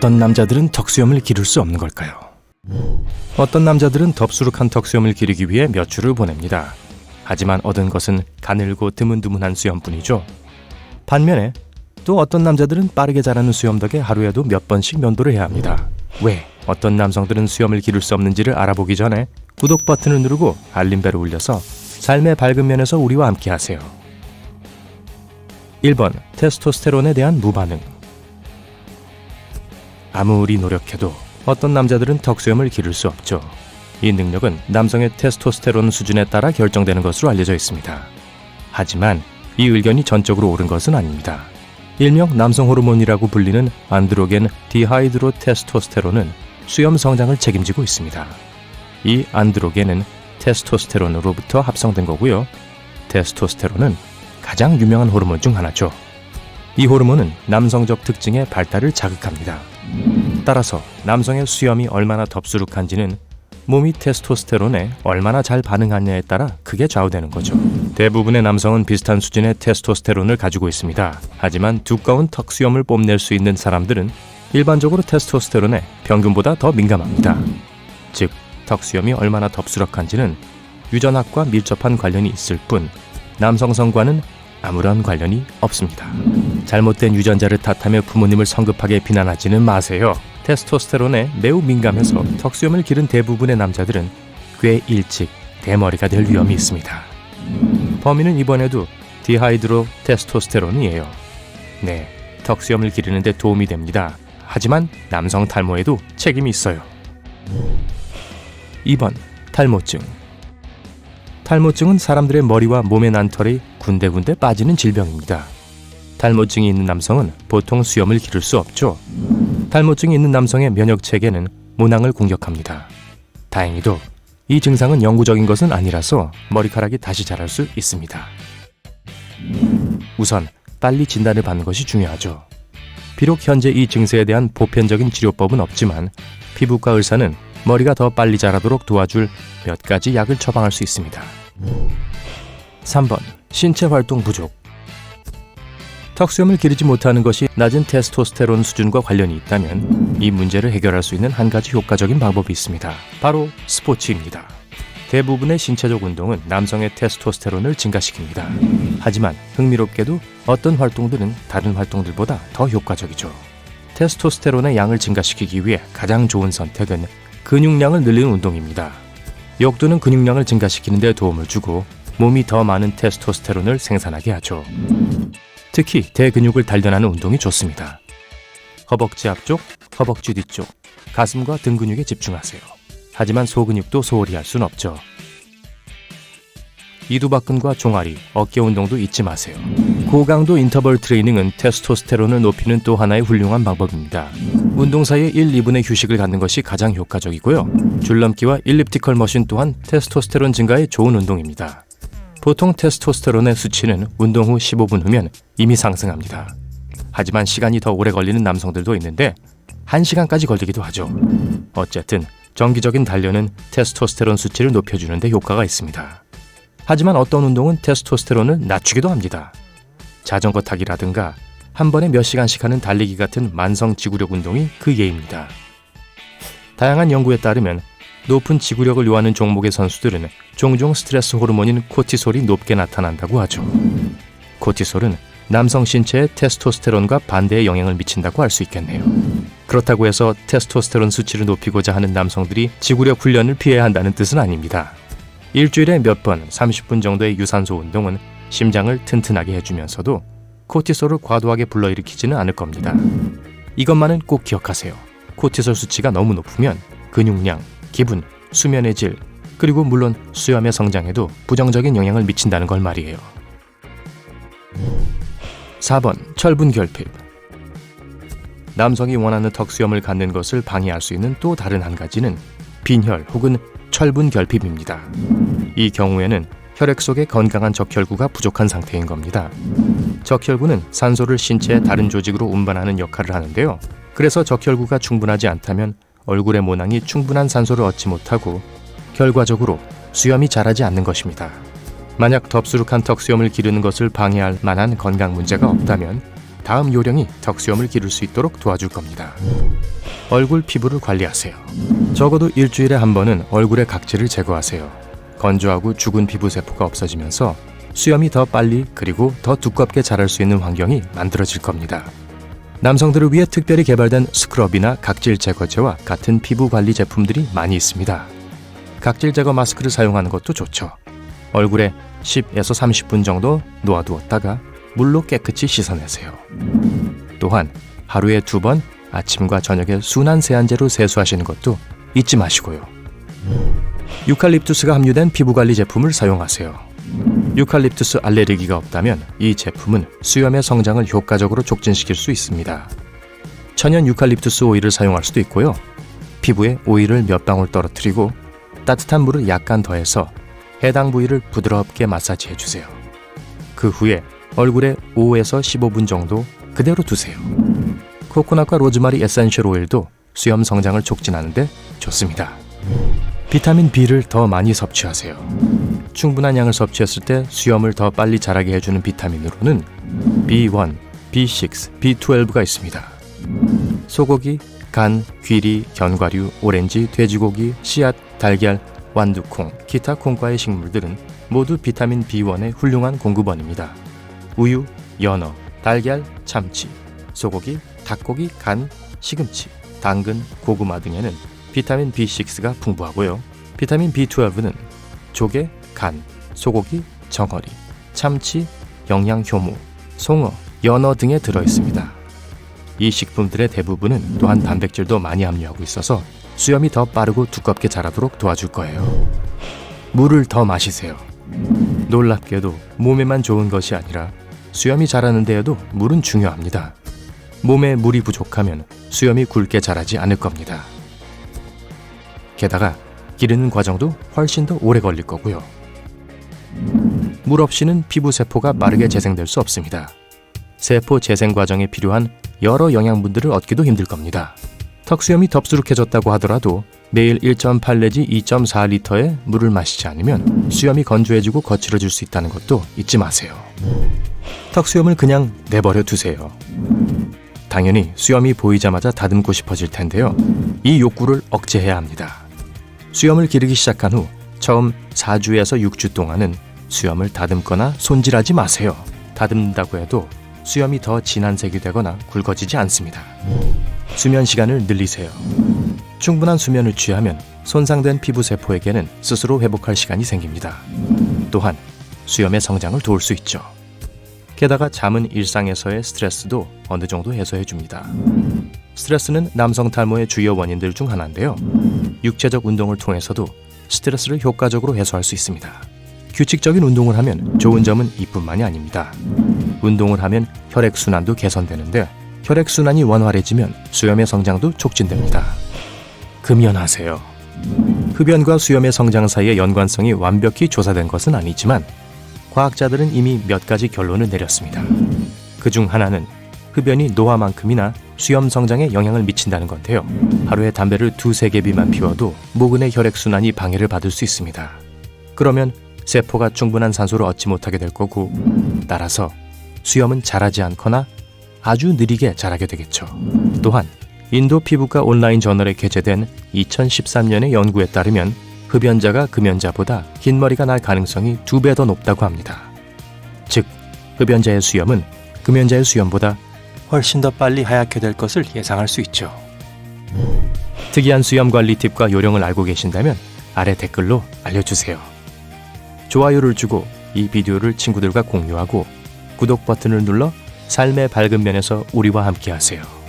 어떤 남자들은 턱수염을 기를 수 없는 걸까요? 어떤 남자들은 덥수룩한 턱수염을 기르기 위해 몇 주를 보냅니다. 하지만 얻은 것은 가늘고 드문드문한 수염뿐이죠. 반면에 또 어떤 남자들은 빠르게 자라는 수염 덕에 하루에도 몇 번씩 면도를 해야 합니다. 왜 어떤 남성들은 수염을 기를 수 없는지를 알아보기 전에 구독 버튼을 누르고 알림벨을 울려서 삶의 밝은 면에서 우리와 함께 하세요. 1번. 테스토스테론에 대한 무반응. 아무리 노력해도 어떤 남자들은 턱수염을 기를 수 없죠. 이 능력은 남성의 테스토스테론 수준에 따라 결정되는 것으로 알려져 있습니다. 하지만 이 의견이 전적으로 옳은 것은 아닙니다. 일명 남성 호르몬이라고 불리는 안드로겐 디하이드로 테스토스테론은 수염 성장을 책임지고 있습니다. 이 안드로겐은 테스토스테론으로부터 합성된 거고요. 테스토스테론은 가장 유명한 호르몬 중 하나죠. 이 호르몬은 남성적 특징의 발달을 자극합니다. 따라서 남성의 수염이 얼마나 덥수룩한지는 몸이 테스토스테론에 얼마나 잘 반응하느냐에 따라 크게 좌우되는 거죠. 대부분의 남성은 비슷한 수준의 테스토스테론을 가지고 있습니다. 하지만 두꺼운 턱수염을 뽐낼 수 있는 사람들은 일반적으로 테스토스테론에 평균보다 더 민감합니다. 즉, 턱수염이 얼마나 덥수룩한지는 유전학과 밀접한 관련이 있을 뿐 남성성과는 아무런 관련이 없습니다. 잘못된 유전자를 탓하며 부모님을 성급하게 비난하지는 마세요. 테스토스테론에 매우 민감해서 턱수염을 기른 대부분의 남자들은 꽤 일찍 대머리가 될 위험이 있습니다. 범인은 이번에도 디하이드로 테스토스테론이에요. 네, 턱수염을 기르는 데 도움이 됩니다. 하지만 남성 탈모에도 책임이 있어요. 2번. 탈모증. 탈모증은 사람들의 머리와 몸의 난털이 군데군데 빠지는 질병입니다. 탈모증이 있는 남성은 보통 수염을 기를 수 없죠. 탈모증이 있는 남성의 면역체계는 모낭을 공격합니다. 다행히도 이 증상은 영구적인 것은 아니라서 머리카락이 다시 자랄 수 있습니다. 우선 빨리 진단을 받는 것이 중요하죠. 비록 현재 이 증세에 대한 보편적인 치료법은 없지만 피부과 의사는 머리가 더 빨리 자라도록 도와줄 몇 가지 약을 처방할 수 있습니다. 3번. 신체 활동 부족. 턱수염을 기르지 못하는 것이 낮은 테스토스테론 수준과 관련이 있다면 이 문제를 해결할 수 있는 한 가지 효과적인 방법이 있습니다. 바로 스포츠입니다. 대부분의 신체적 운동은 남성의 테스토스테론을 증가시킵니다. 하지만 흥미롭게도 어떤 활동들은 다른 활동들보다 더 효과적이죠. 테스토스테론의 양을 증가시키기 위해 가장 좋은 선택은 근육량을 늘리는 운동입니다. 역도는 근육량을 증가시키는 데 도움을 주고 몸이 더 많은 테스토스테론을 생산하게 하죠. 특히 대근육을 단련하는 운동이 좋습니다. 허벅지 앞쪽, 허벅지 뒤쪽, 가슴과 등 근육에 집중하세요. 하지만 소근육도 소홀히 할 순 없죠. 이두박근과 종아리, 어깨 운동도 잊지 마세요. 고강도 인터벌 트레이닝은 테스토스테론을 높이는 또 하나의 훌륭한 방법입니다. 운동 사이에 1, 2분의 휴식을 갖는 것이 가장 효과적이고요. 줄넘기와 일리프티컬 머신 또한 테스토스테론 증가에 좋은 운동입니다. 보통 테스토스테론의 수치는 운동 후 15분 후면 이미 상승합니다. 하지만 시간이 더 오래 걸리는 남성들도 있는데 1시간까지 걸리기도 하죠. 어쨌든 정기적인 단련은 테스토스테론 수치를 높여주는 데 효과가 있습니다. 하지만 어떤 운동은 테스토스테론을 낮추기도 합니다. 자전거 타기라든가 한 번에 몇 시간씩 하는 달리기 같은 만성 지구력 운동이 그 예입니다. 다양한 연구에 따르면 높은 지구력을 요하는 종목의 선수들은 종종 스트레스 호르몬인 코티솔이 높게 나타난다고 하죠. 코티솔은 남성 신체에 테스토스테론과 반대의 영향을 미친다고 할 수 있겠네요. 그렇다고 해서 테스토스테론 수치를 높이고자 하는 남성들이 지구력 훈련을 피해야 한다는 뜻은 아닙니다. 일주일에 몇 번 30분 정도의 유산소 운동은 심장을 튼튼하게 해주면서도 코티솔을 과도하게 불러일으키지는 않을 겁니다. 이것만은 꼭 기억하세요. 코티솔 수치가 너무 높으면 근육량, 기분, 수면의 질, 그리고 물론 수염의 성장에도 부정적인 영향을 미친다는 걸 말이에요. 4번. 철분 결핍. 남성이 원하는 턱수염을 갖는 것을 방해할 수 있는 또 다른 한 가지는 빈혈 혹은 철분 결핍입니다. 이 경우에는 혈액 속에 건강한 적혈구가 부족한 상태인 겁니다. 적혈구는 산소를 신체의 다른 조직으로 운반하는 역할을 하는데요. 그래서 적혈구가 충분하지 않다면 얼굴의 모낭이 충분한 산소를 얻지 못하고 결과적으로 수염이 자라지 않는 것입니다. 만약 덥수룩한 턱수염을 기르는 것을 방해할 만한 건강 문제가 없다면 다음 요령이 턱수염을 기를 수 있도록 도와줄 겁니다. 얼굴 피부를 관리하세요. 적어도 일주일에 한 번은 얼굴의 각질을 제거하세요. 건조하고 죽은 피부 세포가 없어지면서 수염이 더 빨리 그리고 더 두껍게 자랄 수 있는 환경이 만들어질 겁니다. 남성들을 위해 특별히 개발된 스크럽이나 각질 제거제와 같은 피부 관리 제품들이 많이 있습니다. 각질 제거 마스크를 사용하는 것도 좋죠. 얼굴에 10에서 30분 정도 놓아두었다가 물로 깨끗이 씻어내세요. 또한 하루에 2번 아침과 저녁에 순한 세안제로 세수하시는 것도 잊지 마시고요. 유칼립투스가 함유된 피부관리 제품을 사용하세요. 유칼립투스 알레르기가 없다면 이 제품은 수염의 성장을 효과적으로 촉진시킬 수 있습니다. 천연 유칼립투스 오일을 사용할 수도 있고요. 피부에 오일을 몇 방울 떨어뜨리고 따뜻한 물을 약간 더해서 해당 부위를 부드럽게 마사지해주세요. 그 후에 얼굴에 5에서 15분 정도 그대로 두세요. 코코넛과 로즈마리 에센셜 오일도 수염 성장을 촉진하는 데 좋습니다. 비타민 B를 더 많이 섭취하세요. 충분한 양을 섭취했을 때 수염을 더 빨리 자라게 해주는 비타민으로는 B1, B6, B12가 있습니다. 소고기, 간, 귀리, 견과류, 오렌지, 돼지고기, 씨앗, 달걀, 완두콩, 기타 콩과의 식물들은 모두 비타민 B1의 훌륭한 공급원입니다. 우유, 연어, 달걀, 참치, 소고기, 닭고기, 간, 시금치, 당근, 고구마 등에는 비타민 B6가 풍부하고요. 비타민 B12는 조개, 간, 소고기, 정어리, 참치, 영양효모, 송어, 연어 등에 들어있습니다. 이 식품들의 대부분은 또한 단백질도 많이 함유하고 있어서 수염이 더 빠르고 두껍게 자라도록 도와줄 거예요. 물을 더 마시세요. 놀랍게도 몸에만 좋은 것이 아니라 수염이 자라는 데에도 물은 중요합니다. 몸에 물이 부족하면 수염이 굵게 자라지 않을 겁니다. 게다가 기르는 과정도 훨씬 더 오래 걸릴 거고요. 물 없이는 피부 세포가 빠르게 재생될 수 없습니다. 세포 재생 과정에 필요한 여러 영양분들을 얻기도 힘들 겁니다. 턱수염이 덥수룩해졌다고 하더라도 매일 1.8 내지 2.4리터의 물을 마시지 않으면 수염이 건조해지고 거칠어질 수 있다는 것도 잊지 마세요. 턱수염을 그냥 내버려 두세요. 당연히 수염이 보이자마자 다듬고 싶어질 텐데요. 이 욕구를 억제해야 합니다. 수염을 기르기 시작한 후 처음 4주에서 6주 동안은 수염을 다듬거나 손질하지 마세요. 다듬는다고 해도 수염이 더 진한 색이 되거나 굵어지지 않습니다. 수면 시간을 늘리세요. 충분한 수면을 취하면 손상된 피부 세포에게는 스스로 회복할 시간이 생깁니다. 또한 수염의 성장을 도울 수 있죠. 게다가 잠은 일상에서의 스트레스도 어느 정도 해소해줍니다. 스트레스는 남성 탈모의 주요 원인들 중 하나인데요. 육체적 운동을 통해서도 스트레스를 효과적으로 해소할 수 있습니다. 규칙적인 운동을 하면 좋은 점은 이뿐만이 아닙니다. 운동을 하면 혈액순환도 개선되는데 혈액순환이 원활해지면 수염의 성장도 촉진됩니다. 금연하세요. 흡연과 수염의 성장 사이의 연관성이 완벽히 조사된 것은 아니지만 과학자들은 이미 몇 가지 결론을 내렸습니다. 그중 하나는 흡연이 노화만큼이나 수염 성장에 영향을 미친다는 건데요. 하루에 담배를 2-3개비만 피워도 모근의 혈액순환이 방해를 받을 수 있습니다. 그러면 세포가 충분한 산소를 얻지 못하게 될 거고 따라서 수염은 자라지 않거나 아주 느리게 자라게 되겠죠. 또한 인도 피부과 온라인 저널에 게재된 2013년의 연구에 따르면 흡연자가 금연자보다 긴 머리가 날 가능성이 2배 더 높다고 합니다. 즉, 흡연자의 수염은 금연자의 수염보다 훨씬 더 빨리 하얗게 될 것을 예상할 수 있죠. 특이한 수염 관리 팁과 요령을 알고 계신다면 아래 댓글로 알려주세요. 좋아요를 주고 이 비디오를 친구들과 공유하고 구독 버튼을 눌러 삶의 밝은 면에서 우리와 함께 하세요.